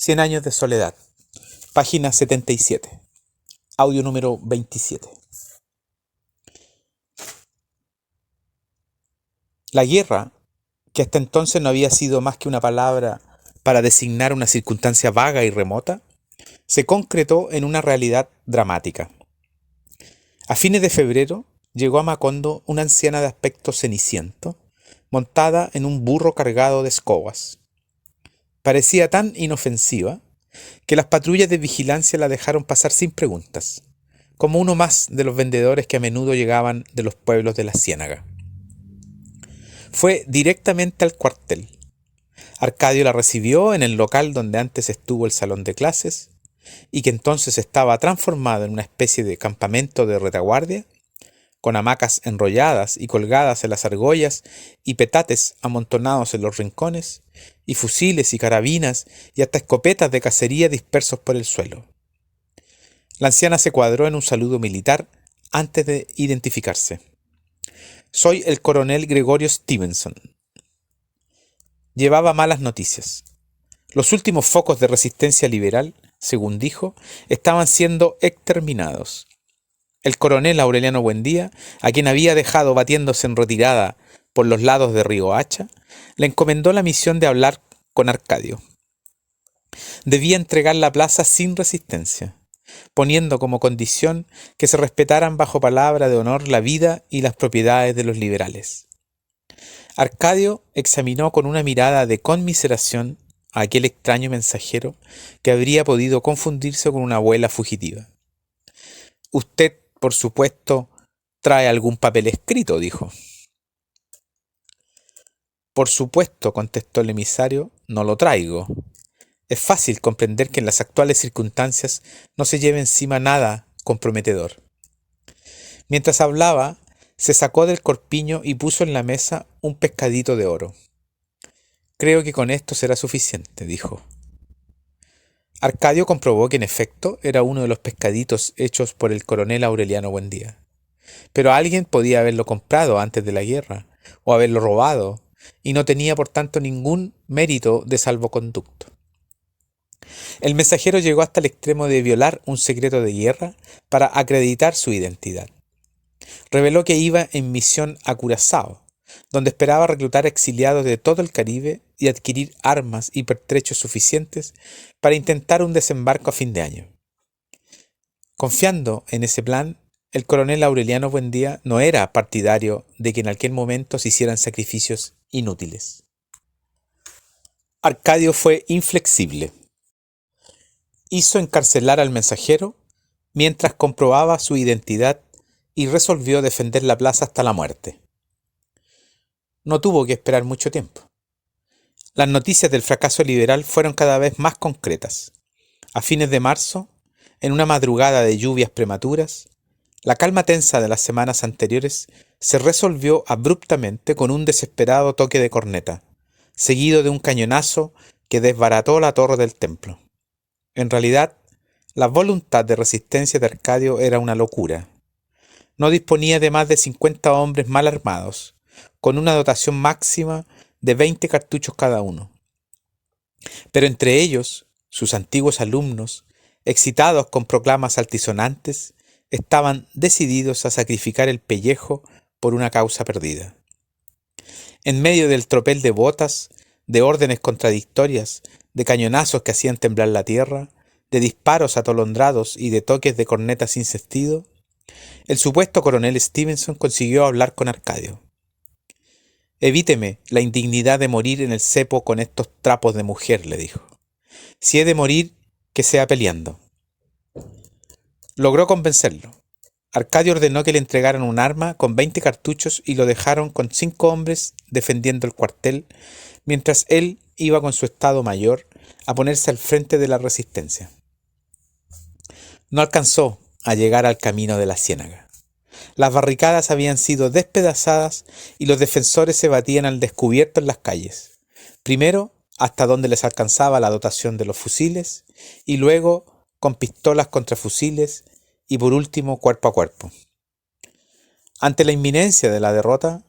Cien años de soledad, página 77, audio número 27. La guerra, que hasta entonces no había sido más que una palabra para designar una circunstancia vaga y remota, se concretó en una realidad dramática. A fines de febrero llegó a Macondo una anciana de aspecto ceniciento, montada en un burro cargado de escobas. Parecía tan inofensiva que las patrullas de vigilancia la dejaron pasar sin preguntas, como uno más de los vendedores que a menudo llegaban de los pueblos de la Ciénaga. Fue directamente al cuartel. Arcadio la recibió en el local donde antes estuvo el salón de clases, y que entonces estaba transformado en una especie de campamento de retaguardia, con hamacas enrolladas y colgadas en las argollas y petates amontonados en los rincones, y fusiles y carabinas y hasta escopetas de cacería dispersos por el suelo. La anciana se cuadró en un saludo militar antes de identificarse. Soy el coronel Gregorio Stevenson. Llevaba malas noticias. Los últimos focos de resistencia liberal, según dijo, estaban siendo exterminados. El coronel Aureliano Buendía, a quien había dejado batiéndose en retirada por los lados de Río Hacha, le encomendó la misión de hablar con Arcadio. Debía entregar la plaza sin resistencia, poniendo como condición que se respetaran bajo palabra de honor la vida y las propiedades de los liberales. Arcadio examinó con una mirada de conmiseración a aquel extraño mensajero que habría podido confundirse con una abuela fugitiva. Usted, por supuesto, trae algún papel escrito, dijo. Por supuesto, contestó el emisario, no lo traigo. Es fácil comprender que en las actuales circunstancias no se lleve encima nada comprometedor. Mientras hablaba, se sacó del corpiño y puso en la mesa un pescadito de oro. Creo que con esto será suficiente, dijo. Arcadio comprobó que en efecto era uno de los pescaditos hechos por el coronel Aureliano Buendía. Pero alguien podía haberlo comprado antes de la guerra, o haberlo robado, y no tenía por tanto ningún mérito de salvoconducto. El mensajero llegó hasta el extremo de violar un secreto de guerra para acreditar su identidad. Reveló que iba en misión a Curazao, donde esperaba reclutar exiliados de todo el Caribe y adquirir armas y pertrechos suficientes para intentar un desembarco a fin de año. Confiando en ese plan, el coronel Aureliano Buendía no era partidario de que en aquel momento se hicieran sacrificios inútiles. Arcadio fue inflexible. Hizo encarcelar al mensajero mientras comprobaba su identidad y resolvió defender la plaza hasta la muerte. No tuvo que esperar mucho tiempo. Las noticias del fracaso liberal fueron cada vez más concretas. A fines de marzo, en una madrugada de lluvias prematuras, la calma tensa de las semanas anteriores se resolvió abruptamente con un desesperado toque de corneta, seguido de un cañonazo que desbarató la torre del templo. En realidad, la voluntad de resistencia de Arcadio era una locura. No disponía de más de 50 hombres mal armados, con una dotación máxima de 20 cartuchos cada uno. Pero entre ellos, sus antiguos alumnos, excitados con proclamas altisonantes, estaban decididos a sacrificar el pellejo por una causa perdida. En medio del tropel de botas, de órdenes contradictorias, de cañonazos que hacían temblar la tierra, de disparos atolondrados y de toques de corneta sin sentido, el supuesto coronel Stevenson consiguió hablar con Arcadio. Evíteme la indignidad de morir en el cepo con estos trapos de mujer, le dijo. Si he de morir, que sea peleando. Logró convencerlo. Arcadio ordenó que le entregaran un arma con 20 cartuchos y lo dejaron con 5 hombres defendiendo el cuartel, mientras él iba con su estado mayor a ponerse al frente de la resistencia. No alcanzó a llegar al camino de la Ciénaga. Las barricadas habían sido despedazadas y los defensores se batían al descubierto en las calles. Primero hasta donde les alcanzaba la dotación de los fusiles y luego con pistolas contra fusiles y por último cuerpo a cuerpo. Ante la inminencia de la derrota,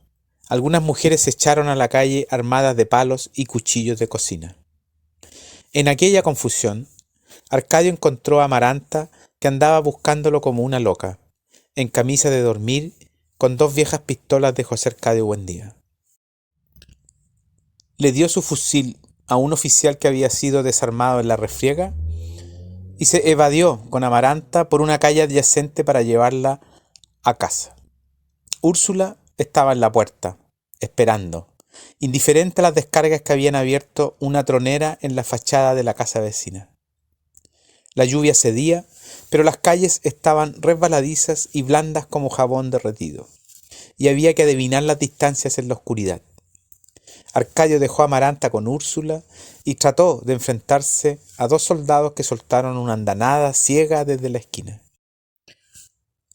algunas mujeres se echaron a la calle armadas de palos y cuchillos de cocina. En aquella confusión, Arcadio encontró a Amaranta, que andaba buscándolo como una loca, en camisa de dormir, con 2 viejas pistolas de José Arcadio Buendía. Le dio su fusil a un oficial que había sido desarmado en la refriega y se evadió con Amaranta por una calle adyacente para llevarla a casa. Úrsula estaba en la puerta, esperando, indiferente a las descargas que habían abierto una tronera en la fachada de la casa vecina. La lluvia cedía, pero las calles estaban resbaladizas y blandas como jabón derretido, y había que adivinar las distancias en la oscuridad. Arcadio dejó a Amaranta con Úrsula y trató de enfrentarse a 2 soldados que soltaron una andanada ciega desde la esquina.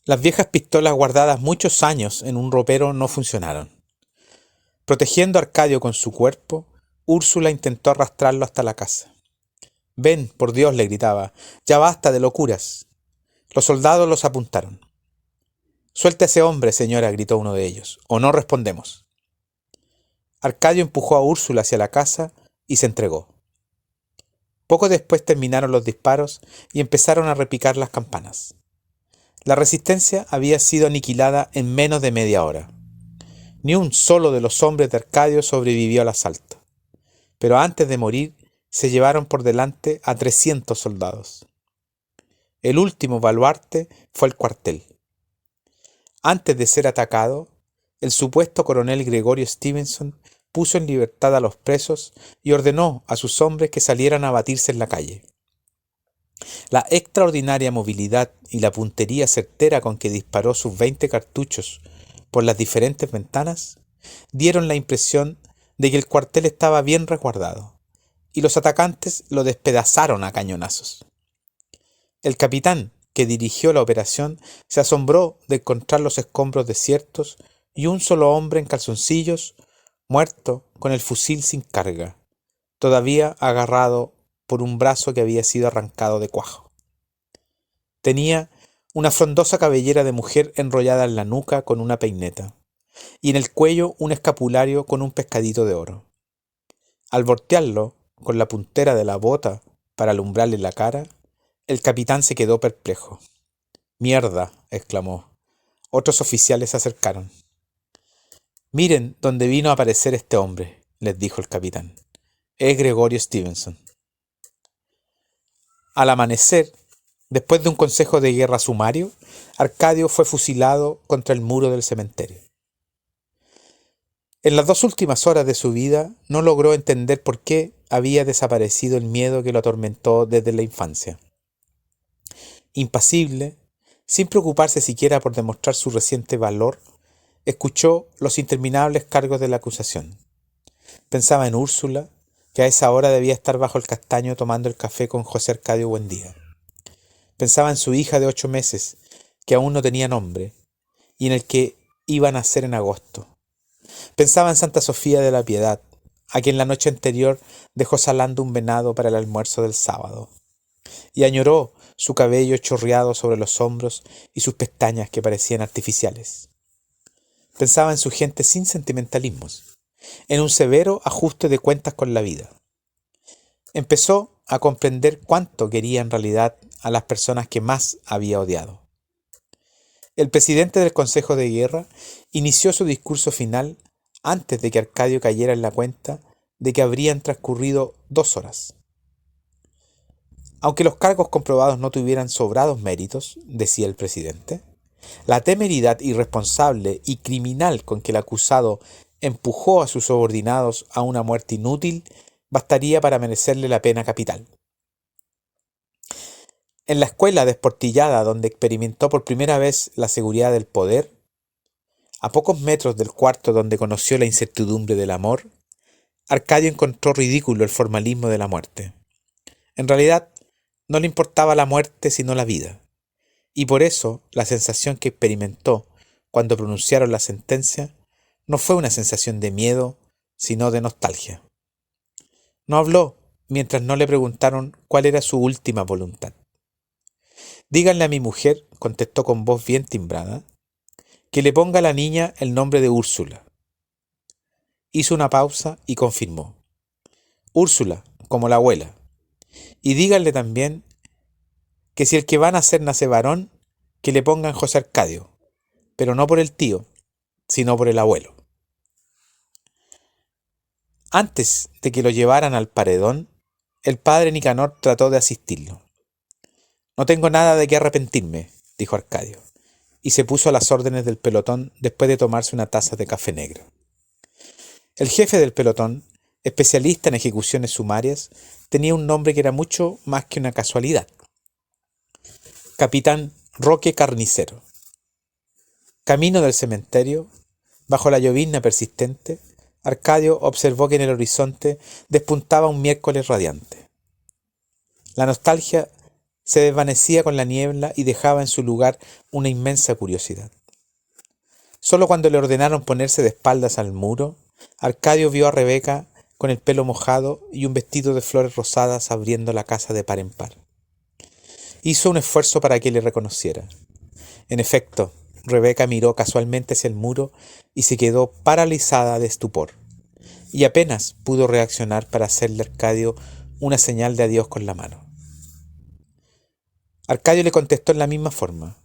Las viejas pistolas guardadas muchos años en un ropero no funcionaron. Protegiendo a Arcadio con su cuerpo, Úrsula intentó arrastrarlo hasta la casa. «Ven, por Dios», le gritaba, «ya basta de locuras». Los soldados los apuntaron. «Suelte a ese hombre, señora», gritó uno de ellos, «o no respondemos». Arcadio empujó a Úrsula hacia la casa y se entregó. Poco después terminaron los disparos y empezaron a repicar las campanas. La resistencia había sido aniquilada en menos de media hora. Ni un solo de los hombres de Arcadio sobrevivió al asalto. Pero antes de morir, se llevaron por delante a 300 soldados. El último baluarte fue el cuartel. Antes de ser atacado, el supuesto coronel Gregorio Stevenson puso en libertad a los presos y ordenó a sus hombres que salieran a batirse en la calle. La extraordinaria movilidad y la puntería certera con que disparó sus 20 cartuchos por las diferentes ventanas dieron la impresión de que el cuartel estaba bien resguardado, y los atacantes lo despedazaron a cañonazos. El capitán, que dirigió la operación, se asombró de encontrar los escombros desiertos y un solo hombre en calzoncillos, muerto con el fusil sin carga, todavía agarrado por un brazo que había sido arrancado de cuajo. Tenía una frondosa cabellera de mujer enrollada en la nuca con una peineta, y en el cuello un escapulario con un pescadito de oro. Al voltearlo con la puntera de la bota para alumbrarle la cara, el capitán se quedó perplejo. «¡Mierda!», exclamó. Otros oficiales se acercaron. «Miren dónde vino a aparecer este hombre», les dijo el capitán. «Es Gregorio Stevenson». Al amanecer, después de un consejo de guerra sumario, Arcadio fue fusilado contra el muro del cementerio. En las 2 últimas horas de su vida no logró entender por qué había desaparecido el miedo que lo atormentó desde la infancia. Impasible, sin preocuparse siquiera por demostrar su reciente valor, escuchó los interminables cargos de la acusación. Pensaba en Úrsula, que a esa hora debía estar bajo el castaño tomando el café con José Arcadio Buendía. Pensaba en su hija de 8 meses, que aún no tenía nombre, y en el que iba a nacer en agosto. Pensaba en Santa Sofía de la Piedad, a quien la noche anterior dejó salando un venado para el almuerzo del sábado, y añoró su cabello chorreado sobre los hombros y sus pestañas que parecían artificiales. Pensaba en su gente sin sentimentalismos, en un severo ajuste de cuentas con la vida. Empezó a comprender cuánto quería en realidad a las personas que más había odiado. El presidente del Consejo de Guerra inició su discurso final antes de que Arcadio cayera en la cuenta de que habrían transcurrido 2 horas. Aunque los cargos comprobados no tuvieran sobrados méritos, decía el presidente, la temeridad irresponsable y criminal con que el acusado empujó a sus subordinados a una muerte inútil bastaría para merecerle la pena capital. En la escuela desportillada donde experimentó por primera vez la seguridad del poder, a pocos metros del cuarto donde conoció la incertidumbre del amor, Arcadio encontró ridículo el formalismo de la muerte. En realidad, no le importaba la muerte sino la vida, y por eso la sensación que experimentó cuando pronunciaron la sentencia no fue una sensación de miedo, sino de nostalgia. No habló mientras no le preguntaron cuál era su última voluntad. «Díganle a mi mujer», contestó con voz bien timbrada, «que le ponga a la niña el nombre de Úrsula». Hizo una pausa y confirmó: «Úrsula, como la abuela». Y díganle también que si el que van a hacer nace varón, que le pongan José Arcadio, pero no por el tío, sino por el abuelo. Antes de que lo llevaran al paredón, el padre Nicanor trató de asistirlo. No tengo nada de qué arrepentirme, dijo Arcadio, y se puso a las órdenes del pelotón después de tomarse una taza de café negro. El jefe del pelotón, especialista en ejecuciones sumarias, tenía un nombre que era mucho más que una casualidad. Capitán Roque Carnicero. Camino del cementerio, bajo la llovizna persistente, Arcadio observó que en el horizonte despuntaba un miércoles radiante. La nostalgia se desvanecía con la niebla y dejaba en su lugar una inmensa curiosidad. Solo cuando le ordenaron ponerse de espaldas al muro, Arcadio vio a Rebeca con el pelo mojado y un vestido de flores rosadas abriendo la casa de par en par. Hizo un esfuerzo para que le reconociera. En efecto, Rebeca miró casualmente hacia el muro y se quedó paralizada de estupor, y apenas pudo reaccionar para hacerle a Arcadio una señal de adiós con la mano. Arcadio le contestó en la misma forma.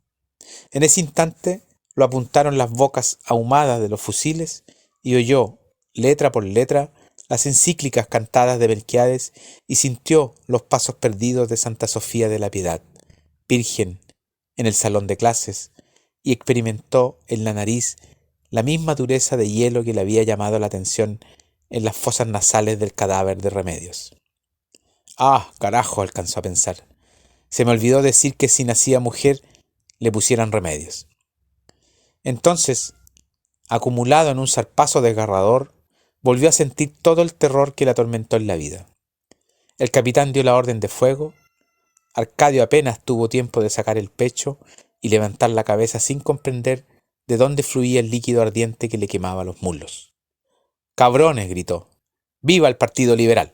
En ese instante lo apuntaron las bocas ahumadas de los fusiles y oyó, letra por letra, las encíclicas cantadas de Melquiades y sintió los pasos perdidos de Santa Sofía de la Piedad, virgen, en el salón de clases, y experimentó en la nariz la misma dureza de hielo que le había llamado la atención en las fosas nasales del cadáver de Remedios. «Ah, carajo», alcanzó a pensar. Se me olvidó decir que si nacía mujer, le pusieran Remedios. Entonces, acumulado en un zarpazo desgarrador, volvió a sentir todo el terror que le atormentó en la vida. El capitán dio la orden de fuego. Arcadio apenas tuvo tiempo de sacar el pecho y levantar la cabeza sin comprender de dónde fluía el líquido ardiente que le quemaba los muslos. «¡Cabrones!», gritó. «¡Viva el Partido Liberal!».